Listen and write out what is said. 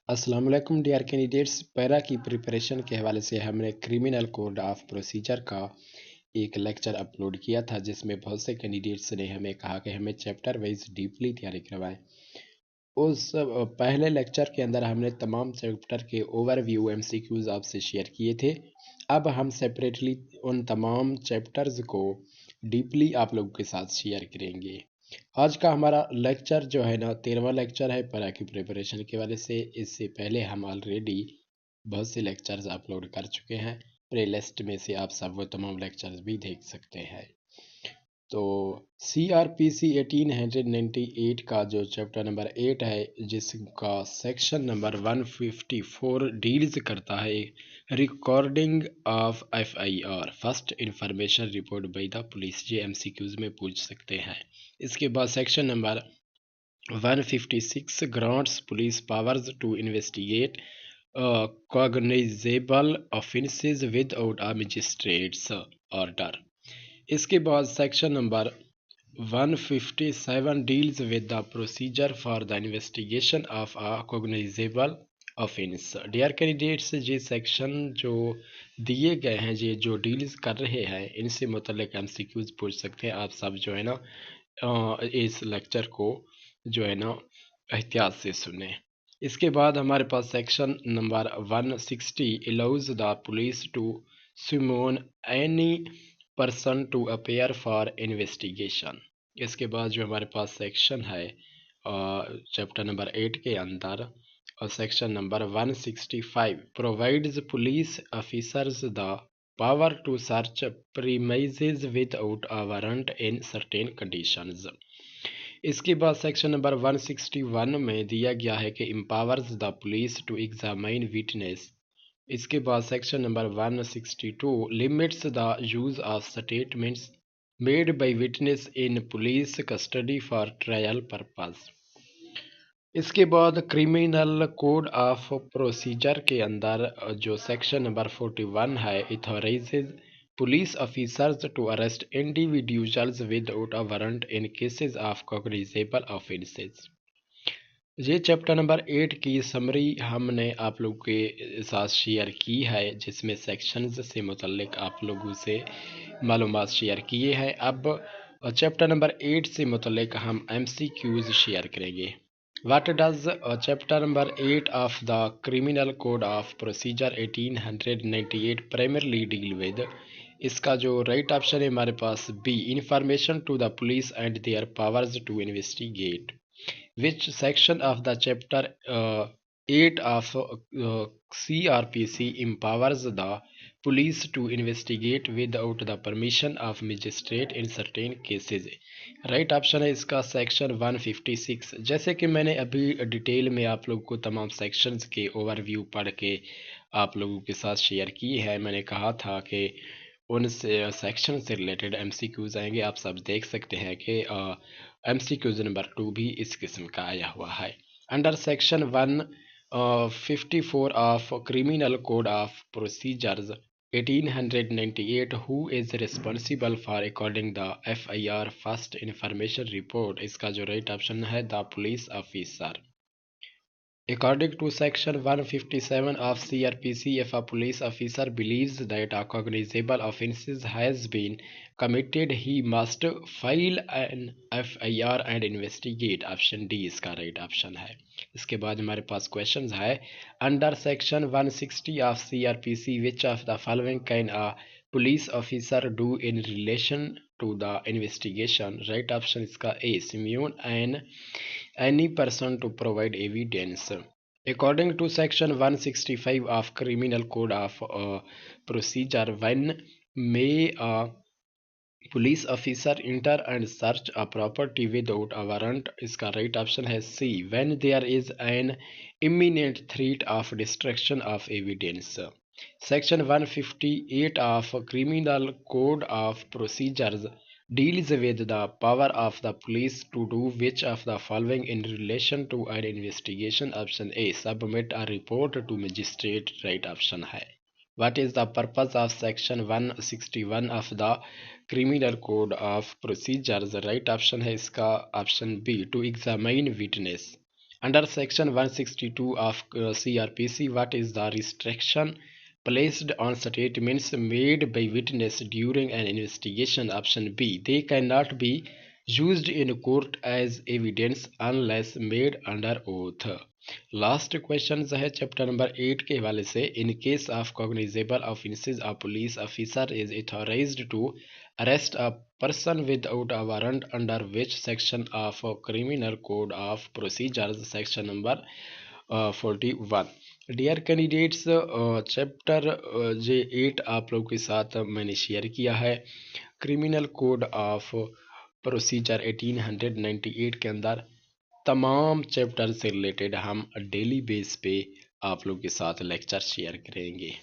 अस्सलाम वालेकुम dear candidates. Para की प्रिपरेशन के हवाले से हमने क्रिमिनल कोड ऑफ प्रोसीजर का एक लेक्चर अपलोड किया था, जिसमें बहुत से कैंडिडेट्स ने हमें कहा कि हमें चैप्टर वाइज डीपली तैयारी करवाएं। उस पहले लेक्चर के अंदर हमने तमाम चैप्टर के ओवरव्यू एमसीक्यूज आपसे शेयर किए थे। अब हम सेपरेटली उन तमाम चैप्टर्स को डीपली आप लोगों के साथ शेयर करेंगे। आज का हमारा लेक्चर जो है ना 13वां लेक्चर है पैरा की प्रिपरेशन के वाले से। इससे पहले हम ऑलरेडी बहुत से लेक्चर्स अपलोड कर चुके हैं। प्ले लिस्ट में से आप सब वो तमाम लेक्चर्स भी देख सकते हैं। तो CRPC 1898 का जो चैप्टर नंबर 8 है, जिसका सेक्शन नंबर 154 डील्स करता है recording of FIR first information report by the police. ये MCQs में पूछ सकते हैं। इसके बाद section number 156 grants police powers to investigate cognizable offences without a magistrate's order। इसके बाद section number 157 deals with the procedure for the investigation of a cognizable offence। Dear candidates, ये सेक्शन जो दिए गए हैं, ये जो डील्स कर रहे हैं, इनसे मुतल्लिक MCQs पूछ सकते हैं। आप सब जो है ना इस लेक्चर को जो है ना एहतियात से सुने। इसके बाद हमारे पास section number 160 allows the police to summon any person to appear for investigation. इसके बाद जो हमारे पास सेक्शन है चैप्टर नंबर 8 के अंदर, और section number 165 provides police officers the power to search premises without a warrant in certain conditions. इसके बाद सेक्शन नंबर 161 में दिया गया है कि empowers the police to examine witness. इसके बाद section number 162 limits the use of statements made by witness in police custody for trial purpose. इसके बाद क्रिमिनल कोड ऑफ प्रोसीजर के अंदर जो सेक्शन नंबर 41 है authorises police officers to arrest individuals without a warrant in cases of cognizable offences. ये chapter number 8 की summary हमने आप लोगों के साथ शेयर की है, जिसमें सेक्शंस से मुतल्लिक आप लोगों से मालूमात शेयर किए हैं। अब चैप्टर नंबर 8 से मुतल्लिक हम MCQs शेयर करेंगे। What does chapter number 8 of the Criminal Code of Procedure 1898 primarily deal with? इसका जो राइट ऑप्शन है हमारे पास B, information to the police and their powers to investigate. Which section of the chapter 8 of CRPC empowers the police to investigate without the permission of magistrate in certain cases? Right option है इसका section 156। जैसे कि मैंने अभी detail में आप लोगों को तमाम सेक्शंस के ओवरव्यू पढ़ के आप लोगों के साथ शेयर की है। मैंने कहा था कि उन सेक्शन से रिलेटेड MCQs आएंगे। आप सब देख सकते हैं कि MCQs नंबर 2 भी इस किस्म का आया हुआ है। Under section 154 of criminal code of procedures 1898 who is responsible for according the FIR first information report. इसका जो राइट ऑप्शन है the police officer. According to section 157 of CRPC, if a police officer believes that a cognizable offence has been committed, he must file an FIR and investigate। Option D इसका right option है। इसके बाद हमारे पास questions है under section 160 of CRPC which of the following can a police officer do in relation to the investigation. Right option इसका A, summon an any person to provide evidence। According to section 165 of criminal code of procedure, when may a police officer enter and search a property without a warrant? इसका right option है C, when there is an imminent threat of destruction of evidence। Section 158 of criminal code of procedures deals with the power of the police to do which of the following in relation to an investigation? Option A, submit a report to magistrate। right option है। What is the purpose of section 161 of the criminal code of procedures? right option है इसका option B, to examine witness। Under section 162 of CRPC, what is the restriction placed on statements made by witness during an investigation? Option B, they cannot be used in court as evidence unless made under oath. Last question है chapter number 8 के हवाले से। In case of cognizable offences a police officer is authorized to arrest a person without a warrant under which section of criminal code of procedures? Section number 41। Dear candidates, chapter जे 8 आप लोग के साथ मैंने share किया है। Criminal code of procedure 1898 के अंदर तमाम चैप्टर से रिलेटेड हम डेली बेस पे आप लोग के साथ लेक्चर शेयर करेंगे।